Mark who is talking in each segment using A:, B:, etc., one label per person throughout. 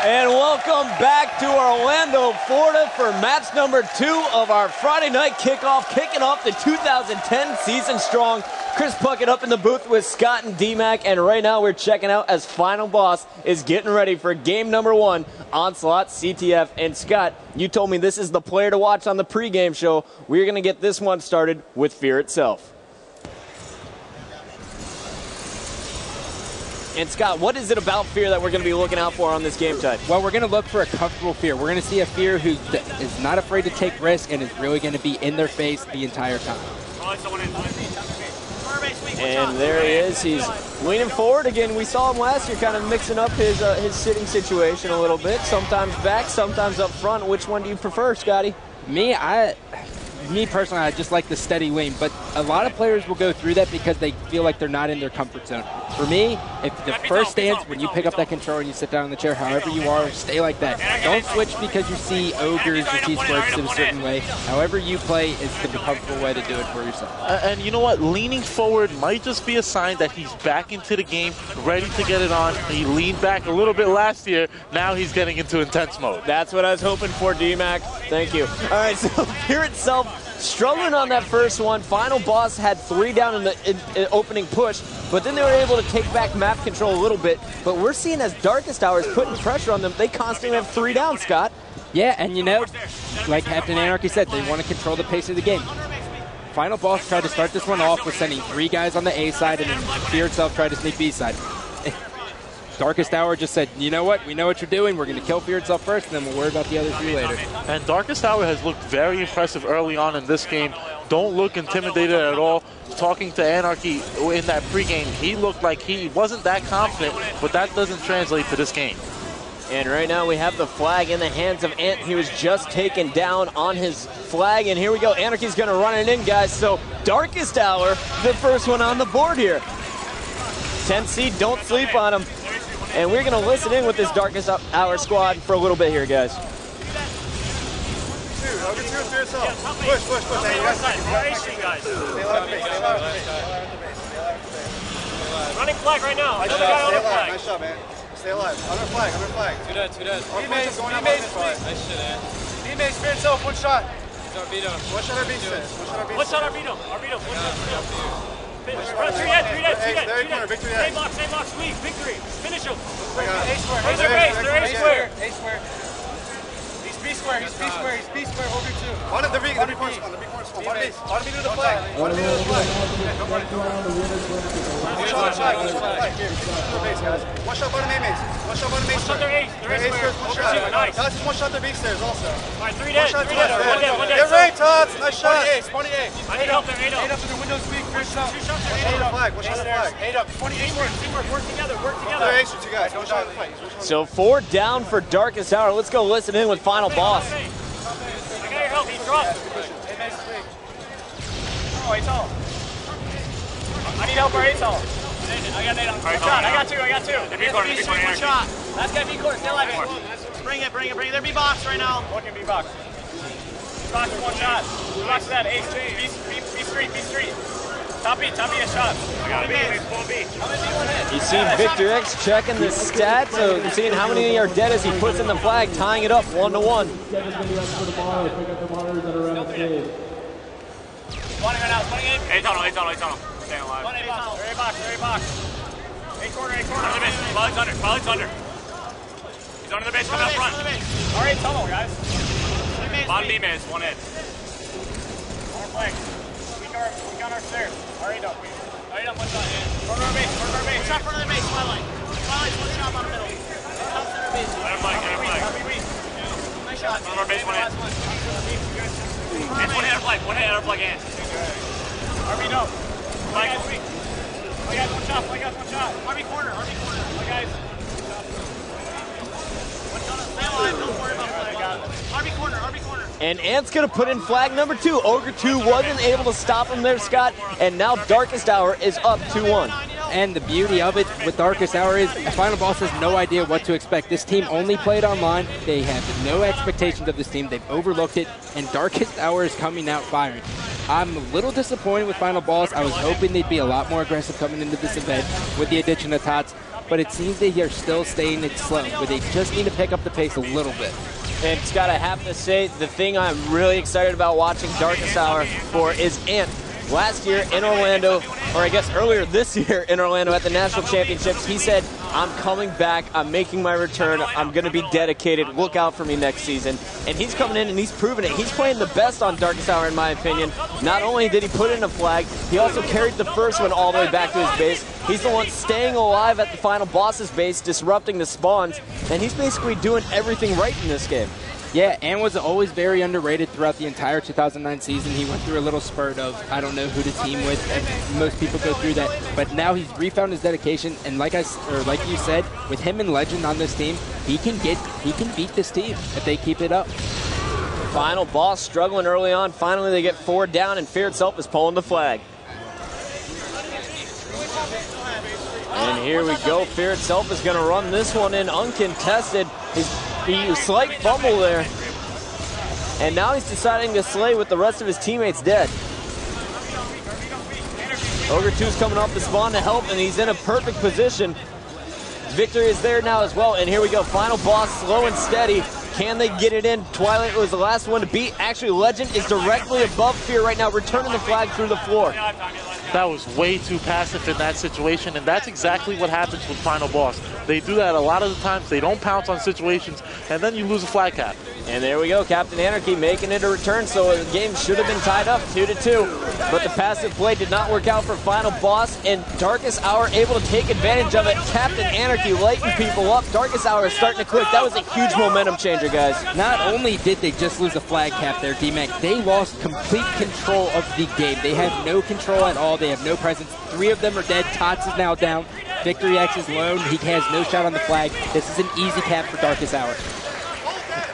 A: And welcome back to Orlando, Florida for match number 2 of our Friday night kickoff, kicking off the 2010 season strong. Chris Puckett up in the booth with Scott and D-Mac, and right now we're checking out as Final Boss is getting ready for game number 1, Onslaught CTF. And Scott, you told me this is the player to watch on the pregame show. We're going to get this one started with Fear itself. And Scott, what is it about Fear that we're going to be looking out for on this game type?
B: Well, we're going to look for a comfortable Fear. We're going to see a Fear who is not afraid to take risks and is really going to be in their face the entire time.
A: And there he is. He's leaning forward again. We saw him last year kind of mixing up his sitting situation a little bit. Sometimes back, sometimes up front. Which one do you prefer, Scotty?
B: Me personally, I just like the steady lean, but a lot of players will go through that because they feel like they're not in their comfort zone. For me, if the first stance, when you pick up that controller and you sit down in the chair, however you are, stay like that. Don't switch because you see ogres or T-squares a certain way. However you play is the comfortable way to do it for yourself.
C: And you know what? Leaning forward might just be a sign that he's back into the game, ready to get it on. He leaned back a little bit last year. Now he's getting into intense mode.
A: That's what I was hoping for, D-Mac. Thank you. All right, so Fear itself struggling on that first one. Final Boss had 3 down in the opening push, but then they were able to take back map control a little bit. But we're seeing as Darkest Hour is putting pressure on them, they constantly have 3 down, Scott.
B: Yeah, and you know, like Captain Anarchy said, they want to control the pace of the game. Final Boss tried to start this one off with sending 3 guys on the A side, and then Fear itself tried to sneak B side. Darkest Hour just said, you know what, we know what you're doing, we're going to kill Fear itself first, and then we'll worry about the other 3 later.
C: And Darkest Hour has looked very impressive early on in this game. Don't look intimidated at all. Talking to Anarchy in that pregame, he looked like he wasn't that confident, but that doesn't translate to this game.
A: And right now we have the flag in the hands of Ant. He was just taken down on his flag, and here we go. Anarchy's going to run it in, guys. So Darkest Hour, the first one on the board here. 10th seed, don't sleep on him. And we're going to listen in with this Darkest Hour squad for a little bit here, guys.
D: Push. Hey, you guys. Running flag right now. I know the guy on the flag. Nice shot, man. Stay alive. Under flag. Two dead. B-Maze. Nice shit, man. B-Maze, Fear itself, 1 shot. One shot or beat him. One shot or beat him. Three dead. Same box, sweep, victory. Finish him. They're A square. He's B square, over 2. On the B corner spawn. On the B to the flag. One shot bottom A maze. One shot their A. They're A squares, 1 shot. Nice. Tots is 1 shot their B stairs also. Alright, 3 dead. One dead. Get ready, Tots. Nice shot. Spawning A. I need help there. 8 up to the windows weak. 2 shots there. 8 up. 1 shot on the flag. 8 up. 28 teamwork. Work together. They're A's with you guys. 1 shot on the fight.
A: So 4 down for Darkest Hour. Let's go listen in with Final Boss.
D: I got your help. He's dropped. Oh, A tall. I need help for A tall. I got 8 on. I got 2. The B corner. 1 shot. Last guy B corner. Stay alive. Bring it. They're B box right now. Look at B box. B box is 1 shot. B box is that. A street. Top B a shot. I got B.
A: You see Victor X checking the stats, so seeing how many are dead as he puts in the flag, tying it up 1-1.
D: Spawning right now. A tunnel. Staying alive. They're A box. A corner. Under the base. Pilot's under. He's under the base. Coming up front. All right, tunnel, guys. Bottom B maze. 1 hit. More flag. We got our stairs. Alright up. 1 shot. Corner our base. 1 shot front of the base. Twilight's 1 shot on the middle. Top center base. Let him flag. Nice shot. On our base. 1 hit. It's 1 hit our flag. 1 hit our flag in. RB no. Flag is weak. Flag has 1 shot. RB corner. Flag guys. 1 shot. Stay alive. Don't worry about flag. RB corner.
A: And Ant's going to put in flag number 2. Ogre 2 wasn't able to stop him there, Scott. And now Darkest Hour is up 2-1.
B: And the beauty of it with Darkest Hour is Final Boss has no idea what to expect. This team only played online. They have no expectations of this team. They've overlooked it. And Darkest Hour is coming out firing. I'm a little disappointed with Final Boss. I was hoping they'd be a lot more aggressive coming into this event with the addition of Tots. but it seems that they're still staying it slow, but they just need to pick up the pace a little bit.
A: And Scott, I have to say, the thing I'm really excited about watching Darkest Hour for is Ant. Last year in Orlando, or I guess earlier this year in Orlando at the National Championships, he said, I'm coming back, I'm making my return, I'm going to be dedicated, look out for me next season. And he's coming in and he's proven it. He's playing the best on Darkest Hour in my opinion. Not only did he put in a flag, he also carried the first one all the way back to his base. He's the one staying alive at the final boss's base, disrupting the spawns, and he's basically doing everything right in this game.
B: Yeah, and was always very underrated throughout the entire 2009 season. He went through a little spurt of, I don't know who to team with, and most people go through that. But now he's refound his dedication, and like you said, with him and Legend on this team, he can beat this team if they keep it up.
A: Final boss struggling early on. Finally, they get 4 down, and Fear itself is pulling the flag. And here we go. Fear itself is going to run this one in uncontested. He slight fumble there. And now he's deciding to slay with the rest of his teammates dead. Ogre 2's coming off the spawn to help, and he's in a perfect position. Victory is there now as well, and here we go. Final boss, slow and steady. Can they get it in? Twilight was the last one to beat. Actually, Legend is directly above Fear right now, returning the flag through the floor.
C: That was way too passive in that situation, and that's exactly what happens with Final Boss. They do that a lot of the times. They don't pounce on situations, and then you lose a flag cap.
A: And there we go, Captain Anarchy making it a return, so the game should have been tied up 2-2. But the passive play did not work out for Final Boss, and Darkest Hour able to take advantage of it. Captain Anarchy lighting people up. Darkest Hour is starting to click. That was a huge momentum changer, guys.
B: Not only did they just lose a flag cap there, D-Mac, they lost complete control of the game. They have no control at all. They have no presence. 3 of them are dead. Tots is now down. Victory X is lone. He has no shot on the flag. This is an easy cap for Darkest Hour.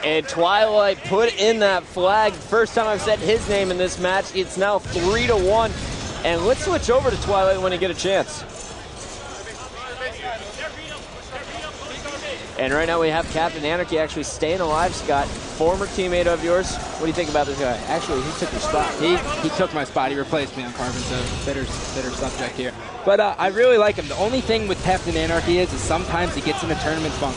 A: And Twilight put in that flag. First time I've said his name in this match. It's now 3-1. And let's switch over to Twilight when he get a chance. And right now we have Captain Anarchy actually staying alive, Scott. Former teammate of yours. What do you think about this guy? Actually, he took your spot.
B: He took my spot. He replaced me on Carbon, so bitter subject here. But I really like him. The only thing with Captain Anarchy is sometimes he gets in a tournament funk.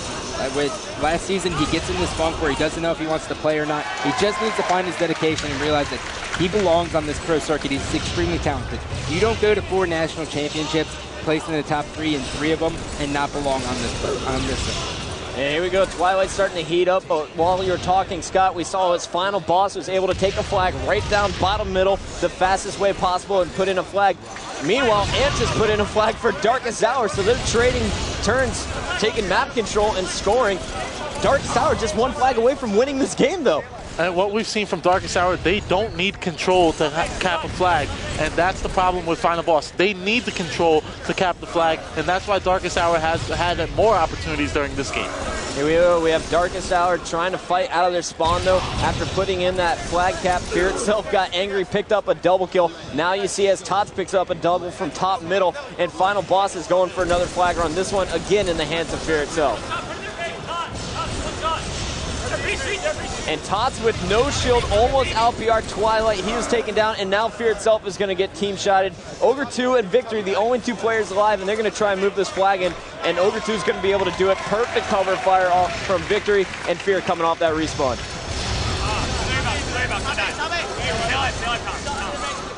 B: With last season, he gets in this funk where he doesn't know if he wants to play or not. He just needs to find his dedication and realize that he belongs on this pro circuit. He's extremely talented. You don't go to 4 national championships, place in the top 3 in 3 of them, and not belong on this.
A: And here we go, Twilight starting to heat up. But while you were talking, Scott, we saw his final boss was able to take a flag right down bottom middle the fastest way possible and put in a flag. Meanwhile, Ant just put in a flag for Darkest Hour, so they're trading turns, taking map control and scoring. Darkest Hour just 1 flag away from winning this game, though.
C: And what we've seen from Darkest Hour, they don't need control to cap a flag, and that's the problem with Final Boss. They need the control to cap the flag, and that's why Darkest Hour has had more opportunities during this game.
A: Here we go. We have Darkest Hour trying to fight out of their spawn, though. After putting in that flag cap, Fear itself got angry, picked up a double kill. Now you see as Tots picks up a double from top middle, and Final Boss is going for another flag run. This one, again, in the hands of Fear itself. And Tots with no shield, almost LPR Twilight. He was taken down, and now Fear itself is going to get team shotted. Ogre 2 and Victory, the only 2 players alive, and they're going to try and move this flag in. And Ogre 2 is going to be able to do it. Perfect cover fire off from Victory, and Fear coming off that respawn.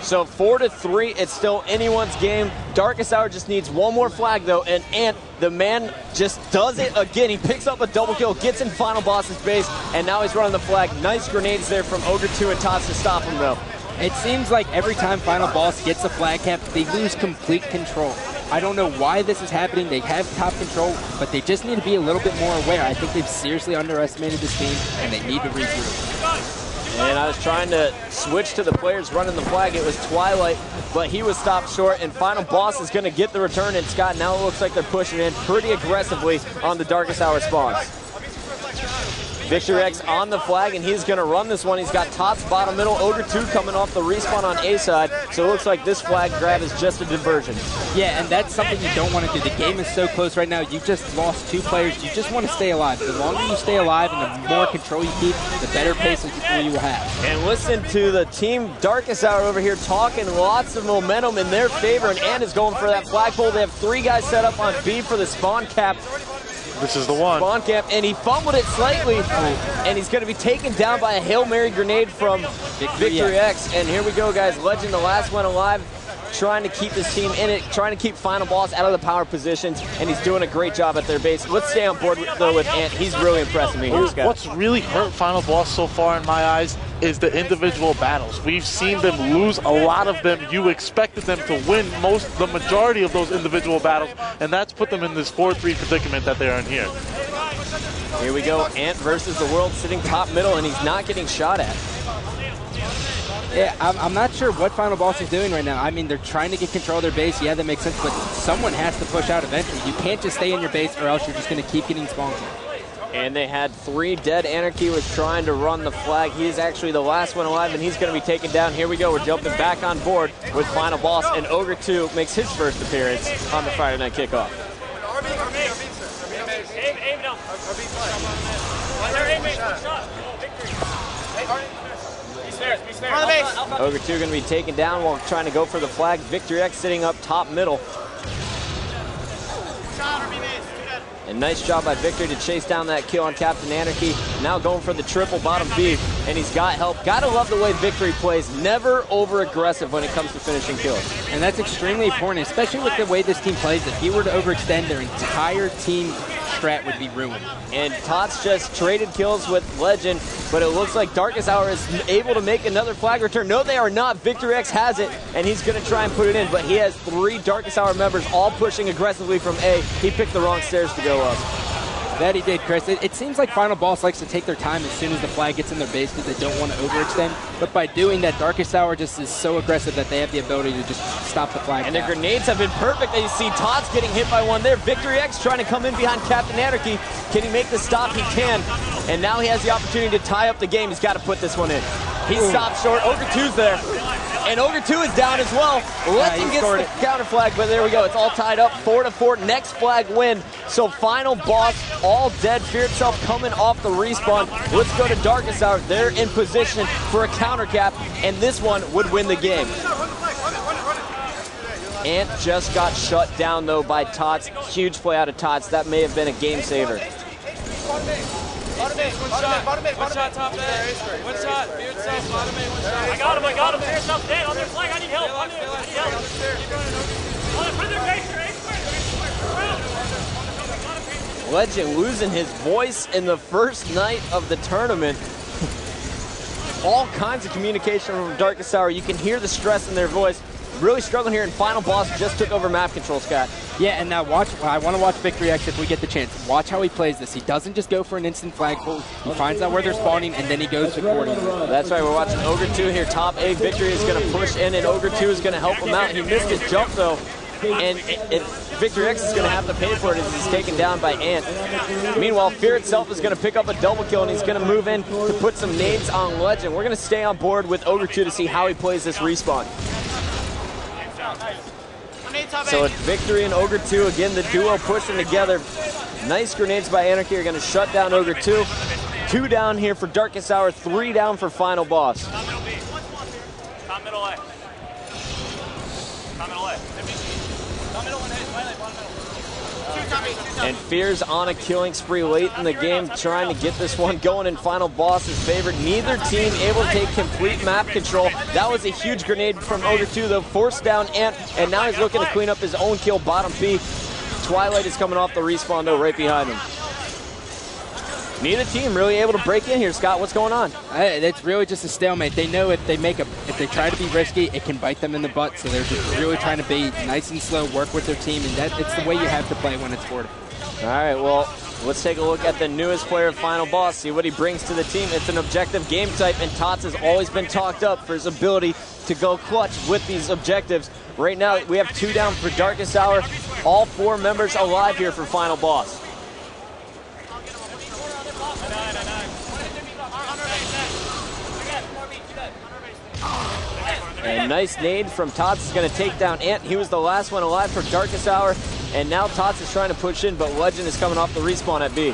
A: So 4-3, it's still anyone's game. Darkest Hour just needs 1 more flag though, and Ant, the man, just does it again. He picks up a double kill, gets in Final Boss's base, and now he's running the flag. Nice grenades there from Ogre 2 and Tots to stop him though.
B: It seems like every time Final Boss gets a flag cap, they lose complete control. I don't know why this is happening. They have top control, but they just need to be a little bit more aware. I think they've seriously underestimated this team, and they need to regroup.
A: And I was trying to switch to the players running the flag. It was Twilight, but he was stopped short, and Final Boss is going to get the return. And Scott, now it looks like they're pushing in pretty aggressively on the Darkest Hour spawns. Victory X on the flag, and he's going to run this one. He's got Tots bottom middle, Ogre 2 coming off the respawn on A side, so it looks like this flag grab is just a diversion.
B: Yeah, and that's something you don't want to do. The game is so close right now. You just lost 2 players. You just want to stay alive. The longer you stay alive and the more control you keep, the better pace you will have.
A: And listen to the team Darkest Hour over here talking lots of momentum in their favor, and Ant is going for that flagpole. They have 3 guys set up on B for the spawn cap.
C: This is the one.
A: Spawn cap, and he fumbled it slightly, and he's going to be taken down by a Hail Mary grenade from Victory X. And here we go, guys. Legend, the last one alive, trying to keep his team in it, trying to keep Final Boss out of the power positions, and he's doing a great job at their base. Let's stay on board, though, with Ant. He's really impressing me here, Scott.
C: What's really hurt Final Boss so far, in my eyes, is the individual battles. We've seen them lose a lot of them. You expected them to win the majority of those individual battles, and that's put them in this 4-3 predicament that they are in here.
A: Here we go, Ant versus the world, sitting top middle, and he's not getting shot at.
B: Yeah, I'm not sure what Final Boss is doing right now. I mean, they're trying to get control of their base. Yeah, that makes sense, but someone has to push out eventually. You can't just stay in your base, or else you're just going to keep getting spawned.
A: And they had 3 dead. Anarchy was trying to run the flag. He is actually the last one alive, and he's going to be taken down. Here we go. We're jumping back on board with Final Boss, and Ogre 2 makes his first appearance on the Friday Night Kickoff. Ogre 2 going to be taken down while trying to go for the flag. Victory X sitting up top middle. And nice job by Victory to chase down that kill on Captain Anarchy. Now going for the triple bottom B, and he's got help. Gotta love the way Victory plays. Never over-aggressive when it comes to finishing kills.
B: And that's extremely important, especially with the way this team plays. If he were to overextend, their entire team strat would be ruined.
A: And Tots just traded kills with Legend, but it looks like Darkest Hour is able to make another flag return. No, they are not. Victory X has it, and he's going to try and put it in, but he has 3 Darkest Hour members all pushing aggressively from A. He picked the wrong stairs to go up.
B: That he did, Chris. It seems like Final Boss likes to take their time as soon as the flag gets in their base because they don't want to overextend. But by doing that, Darkest Hour just is so aggressive that they have the ability to just stop the flag.
A: And their grenades have been perfect. You see Tots getting hit by one there. Victory X trying to come in behind Captain Anarchy. Can he make the stop? He can. And now he has the opportunity to tie up the game. He's got to put this one in. He stopped short. Ogre 2's there. And Ogre 2 is down as well. Legend gets the counter flag, but there we go. It's all tied up, 4-4. Next flag win. So Final Boss, all dead. Fear Itself coming off the respawn. Let's go to Darkest Hour. They're in position for a counter cap, and this one would win the game. Ant just got shut down, though, by Tots. Huge play out of Tots. That may have been a game saver.
E: Bottom eight, one shot, top there. One shot, Fear Itself, bottom eight, one shot.
D: I got him, Fear Itself dead on their flag. I need help. I need help.
A: Legend losing his voice in the first night of the tournament. All kinds of communication from Darkest Hour. You can hear the stress in their voice. Really struggling here, and Final Boss just took over map control, Scott.
B: Yeah, and now watch. I want to watch Victory X if we get the chance. Watch how he plays this. He doesn't just go for an instant flagpole. He finds out where they're spawning, and then he goes accordingly.
A: That's right. We're watching Ogre 2 here. Top A. Victory is going to push in, and Ogre 2 is going to help him out. He missed his jump, though, and Victory X is going to have to pay for it as he's taken down by Ant. Meanwhile, Fear Itself is going to pick up a double kill, and he's going to move in to put some nades on Legend. We're going to stay on board with Ogre 2 to see how he plays this respawn. So it's Victory and Ogre 2. Again, the duo pushing together. Nice grenades by Anarchy are going to shut down Ogre 2. 2 down here for Darkest Hour, 3 down for Final Boss.
D: Top middle B. Top middle A. Top middle A. Top middle one A. Bottom middle.
A: And Fear's on a killing spree late in the game, trying to get this one going in Final Boss's favor. Neither team able to take complete map control. That was a huge grenade from Ogre 2, though. Forced down Ant, and now he's looking to clean up his own kill, bottom B. Twilight is coming off the respawn, though, right behind him. Neither team really able to break in here, Scott. What's going on?
B: It's really just a stalemate. They know if they try to be risky, it can bite them in the butt. So they're just really trying to be nice and slow, work with their team, and it's the way you have to play when it's fortified.
A: All right, well, let's take a look at the newest player of Final Boss, see what he brings to the team. It's an objective game type, and Tots has always been talked up for his ability to go clutch with these objectives. Right now, we have 2 down for Darkest Hour. All 4 members alive here for Final Boss. A nice nade from Tots is going to take down Ant. He was the last one alive for Darkest Hour. And now Tots is trying to push in, but Legend is coming off the respawn at B.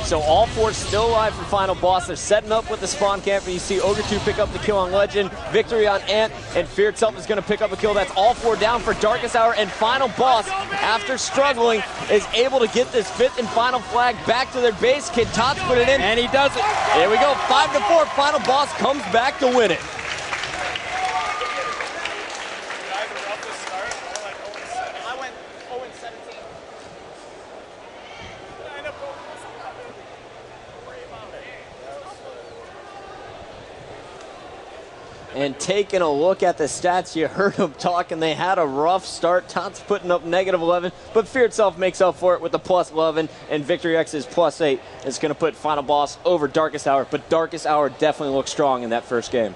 A: So all four still alive for Final Boss. They're setting up with the spawn camp, and you see Ogre 2 pick up the kill on Legend, Victory on Ant, and Fear itself is going to pick up a kill. That's all four down for Darkest Hour, and Final Boss, after struggling, is able to get this fifth and final flag back to their base. Kid Tots put it in, and he does it. There we go, 5-4. Final Boss comes back to win it. And taking a look at the stats, you heard them talking. They had a rough start. Tots putting up -11, but Fear itself makes up for it with the +11, and Victory X's +8 is going to put Final Boss over Darkest Hour. But Darkest Hour definitely looked strong in that first game.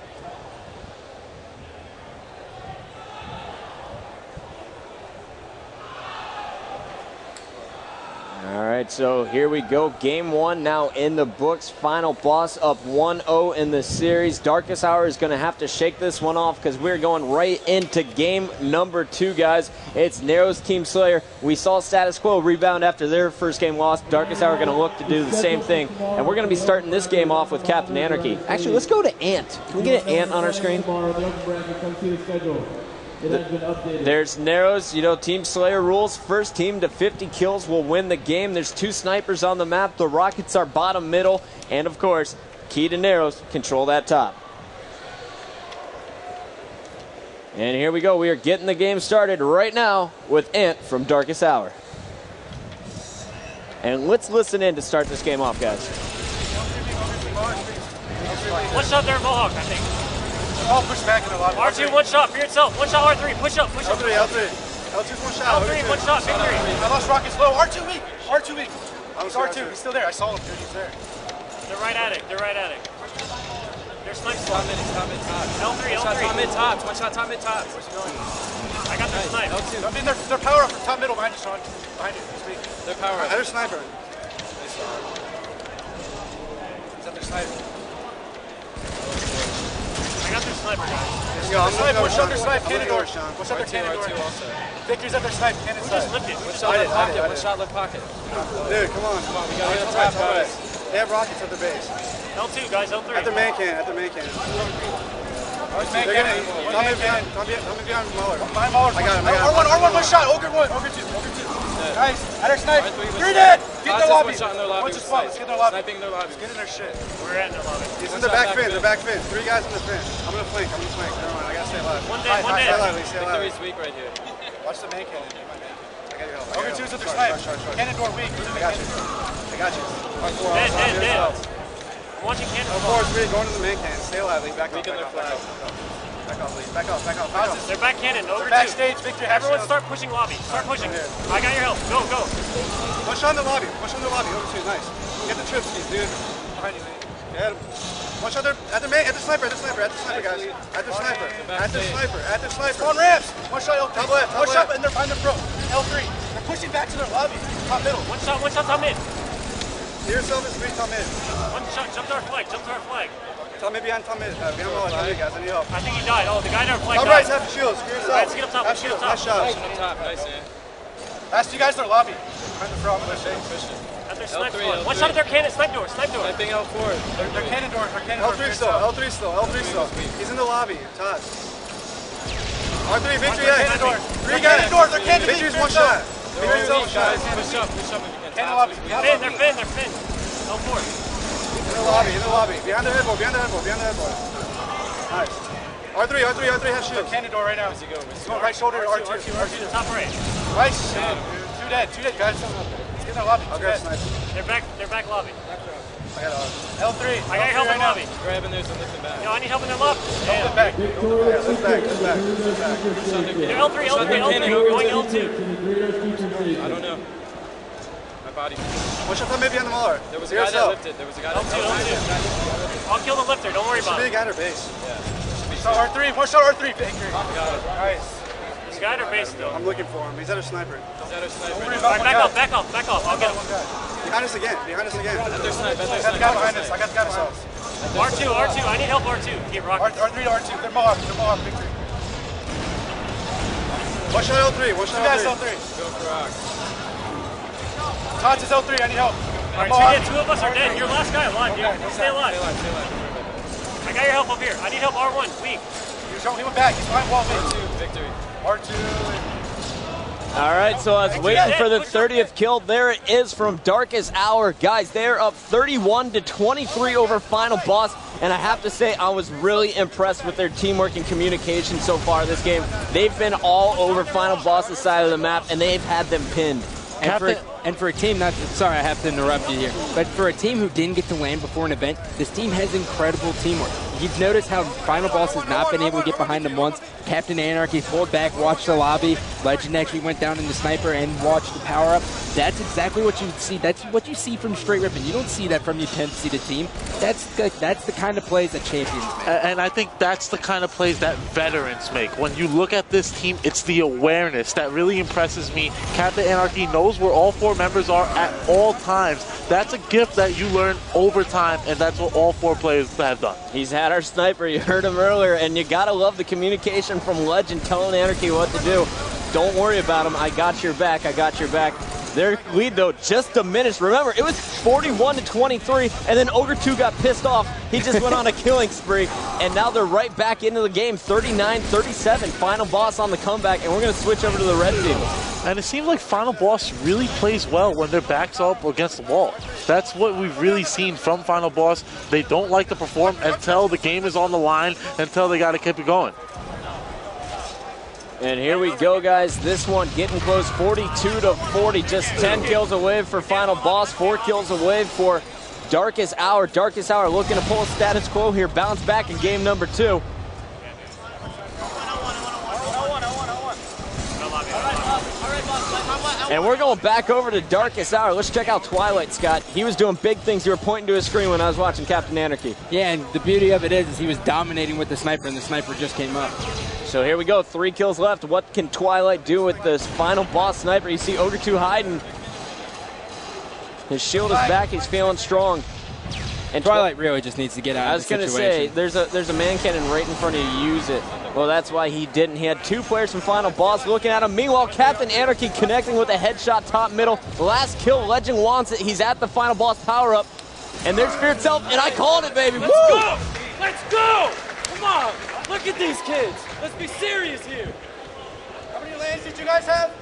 A: All right, so here we go. Game one now in the books. Final Boss up 1-0 in the series. Darkest Hour is going to have to shake this one off because we're going right into game number 2, guys. It's Narrows Team Slayer. We saw Status Quo rebound after their first game loss. Darkest Hour going to look to do the same thing. And we're going to be starting this game off with Captain Anarchy. Actually, let's go to Ant. Can we get an Ant on our screen? There's Narrows. You know, Team Slayer rules. First team to 50 kills will win the game. There's 2 snipers on the map. The Rockets are bottom middle. And, of course, key to Narrows, control that top. And here we go. We are getting the game started right now with Ant from Darkest Hour. And let's listen in to start this game off, guys.
D: One shot there, Mohawk, I think.
F: Oh, push back in a lot.
D: R2, one shot, Fear itself. One shot, R3, push up, push up.
F: L3, L2's one shot.
D: L3, one shot, Victory.
F: I lost Rockets low. R2 weak. R2 weak. He's R2. He's still there. I saw him. He's there.
D: They're right at it. They're right at it. They're snipes.
E: Top mid, top.
D: L3,
E: One shot, top
D: L3.
E: mid, top. One shot, top mid, top. Where's he going?
D: I got their snipe.
F: I mean, they're power up from top middle behind you, Sean. Behind you. He's weak.
E: They're power up.
F: They're sniper.
E: Is that their sniper?
D: I got their sniper, guys.
F: Yo, I'm snipe. What's up their snipe? Cannon door. What's up their cannon door?
E: R2 also.
F: Victory's at their snipe. Cannon
D: Who
F: side.
D: just lifted?
E: One shot left pocket, one shot left pocket.
F: Dude, come on.
E: Come on, we gotta hit the top, guys.
F: They have Rockets at their base.
D: L2, guys, L3.
F: At their main cannon. At their main cannon. They're gonna tell me behind Muller. Behind Muller. I got him. R1, one shot. Ogre 1. Ogre 2. Nice. At our snipe. You're dead. Get their lobby.
E: One shot in their lobby.
F: What's his spot? Let's get their lobby.
E: Sniping their lobby.
F: Let's get in their shit.
D: We're at their lobby.
F: He's in the back fin. They're back fin. 3 guys in the fin. I'm gonna flank. Never mind. I gotta stay alive.
D: One dead, one dead.
F: Stay alive. Stay alive.
E: Victory's weak right here.
F: Watch the main cannon. I got your help. Ogre 2's at their snipe. Cannon door weak. I got you.
D: Dead. I'm watching cannon.
F: L4 is weak. Going to the main cannon. Stay alive. Back off. Back off.
D: They're back cannon. Over 2.
F: Backstage. Victory.
D: Everyone start pushing lobby. Start pushing. I got your help. Go.
F: Push on the lobby. Over 2. Nice. Get the trips, dude. Behind you. Get him. One shot there. At the sniper, guys. At the sniper. Spawn ramps. One shot L3. Top left. One shot and they're behind the pro. L3. They're pushing back to their lobby. Top middle.
D: One shot top mid.
F: Yourself is weak, top mid.
D: One shot, jump to our flag.
F: Top mid behind top mid. Behind Muller. Top mid, guys. I need help.
D: I think he died. Oh, the guy in our flag
F: Top
D: died.
F: right's half a shield. Screw yourself.
D: Alright, let's get up top.
F: Half shield. Nice shot.
E: Up top, nice, man.
F: Last 2 guys in their lobby. Behind the front.
E: Pushing.
D: At their snipe
E: L3,
D: squad.
E: L3.
D: One shot at their cannon. Snipe door.
E: Sniping L4.
F: They're cannon door. L3 still. He's in the lobby. Todd. R3, Victory.
D: Cannon door.
F: 3 cannon doors. They're cannon. Victory's one shot. Victory's one shot.
E: Push up if you can.
F: Cannon lobby.
D: They're fin. L4.
F: In the lobby. Behind the headboard. Nice. R3 has shield. Cannon door right now.
E: Where's he go?
F: Go right shoulder to R2.
D: R2 to top right.
F: Right shit. 2 dead, guys. Let's get in the lobby. I'll grab sniper.
D: They're back lobby.
F: I got L3.
D: I got your help in lobby.
E: Grabbing those and lifting back.
D: Yo, I need help in their lobby.
F: Lift back. Lift back.
D: They're L3. Going L2.
E: I don't know. My body.
F: One shot maybe on the Muller.
E: There was a guy that lifted.
D: L2. I'll kill the lifter. Don't worry about
F: Should be
D: it.
F: a guy at our base.
E: Yeah.
F: Shot R3. One shot R3. Victory. Nice.
D: There's a guy at our base still.
F: I'm looking for him. He's at a sniper.
E: Is that a sniper?
D: Alright, back off. I'll get him.
F: behind us again. Behind us again.
E: At their snipe.
F: I got the guy behind us. I got the guy behind us.
D: R2, I need help R2. Keep rocking.
F: R3 to R2. They're Mohawk. They're Mohawk. Victory. One shot L3. One shot L3.
E: Go for rock.
F: Tots is L3. I need help.
D: Alright, so yeah, 2 of us are dead. You're last guy alive, dude. Stay alive.
E: Stay alive.
D: I got your help up here. I need help R1. Weak.
F: He went back. He's behind wall.
E: R2, victory.
F: R2.
A: All right, so I was waiting for the 30th kill. There it is from Darkest Hour. Guys, they're up 31-23 over Final Boss, and I have to say I was really impressed with their teamwork and communication so far this game. They've been all over Final Boss's side of the map, and they've had them pinned.
B: And for a team, sorry I have to interrupt you here, but for a team who didn't get to land before an event, this team has incredible teamwork. You've noticed how Final Boss has not been able to get behind them once. Captain Anarchy pulled back, watched the lobby. Legend actually went down in the sniper and watched the power up. That's exactly what you see. That's what you see from Straight Rippin'. You don't see that from your 10th seeded team. That's the kind of plays that champions make.
C: And I think that's the kind of plays that veterans make. When you look at this team, it's the awareness that really impresses me. Captain Anarchy knows where all 4 members are at all times. That's a gift that you learn over time, and that's what all 4 players have done.
A: He's had our sniper. You heard him earlier, and you gotta love the communication from Legend telling Anarchy what to do. Don't worry about him. I got your back. I got your back. Their lead, though, just diminished. Remember, it was 41-23, and then Ogre 2 got pissed off. He just went on a killing spree, and now they're right back into the game, 39-37. Final Boss on the comeback, and we're going to switch over to the red team.
C: And it seems like Final Boss really plays well when their backs are up against the wall. That's what we've really seen from Final Boss. They don't like to perform until the game is on the line, until they got to keep it going.
A: And here we go, guys. This one getting close, 42-40. Just 10 kills away for Final Boss, 4 kills away for Darkest Hour. Darkest Hour looking to pull a status quo here, bounce back in game number 2. And we're going back over to Darkest Hour. Let's check out Twilight, Scott. He was doing big things. You were pointing to his screen when I was watching Captain Anarchy.
B: Yeah, and the beauty of it is he was dominating with the sniper, and the sniper just came up.
A: So here we go, 3 kills left. What can Twilight do with this Final Boss sniper? You see Ogre 2 hiding. His shield is back. He's feeling strong.
B: And Twilight really just needs to get out of the situation.
A: I was going to say, there's a man cannon right in front of you. Use it. Well, that's why he didn't. He had 2 players from Final Boss looking at him. Meanwhile, Captain Anarchy connecting with a headshot top middle. Last kill, Legend wants it. He's at the Final Boss power-up. And there's Fear itself, and I called it, baby.
E: Let's go! Let's go! Come on! Look at these kids! Let's be serious here!
F: How many lanes did you guys have?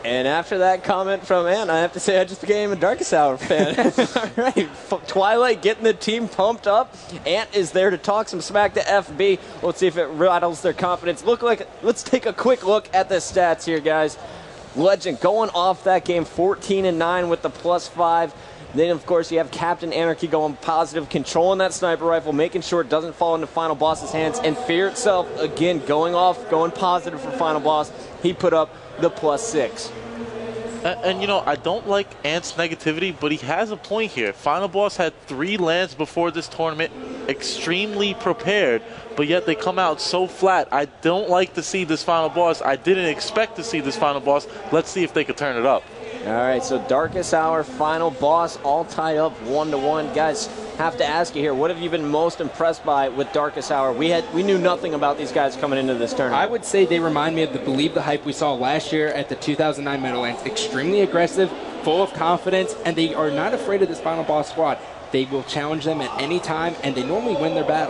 A: And after that comment from Ant, I have to say I just became a Darkest Hour fan. All right, Twilight getting the team pumped up. Ant is there to talk some smack to FB. Let's see if it rattles their confidence. Let's take a quick look at the stats here, guys. Legend going off that game 14-9 with the +5. Then, of course, you have Captain Anarchy going positive, controlling that sniper rifle, making sure it doesn't fall into Final Boss's hands. And Fear itself, again, going positive for Final Boss. He put up the +6.
C: And, you know, I don't like Ant's negativity, but he has a point here. Final Boss had 3 lands before this tournament, extremely prepared, but yet they come out so flat. I don't like to see this Final Boss. I didn't expect to see this Final Boss. Let's see if they could turn it up.
A: All right, so Darkest Hour, Final Boss, all tied up 1-1. Guys, have to ask you here, what have you been most impressed by with Darkest Hour? We knew nothing about these guys coming into this tournament.
B: I would say they remind me of the Believe the Hype we saw last year at the 2009 Meadowlands. Extremely aggressive, full of confidence, and they are not afraid of this Final Boss squad. They will challenge them at any time, and they normally win their battle.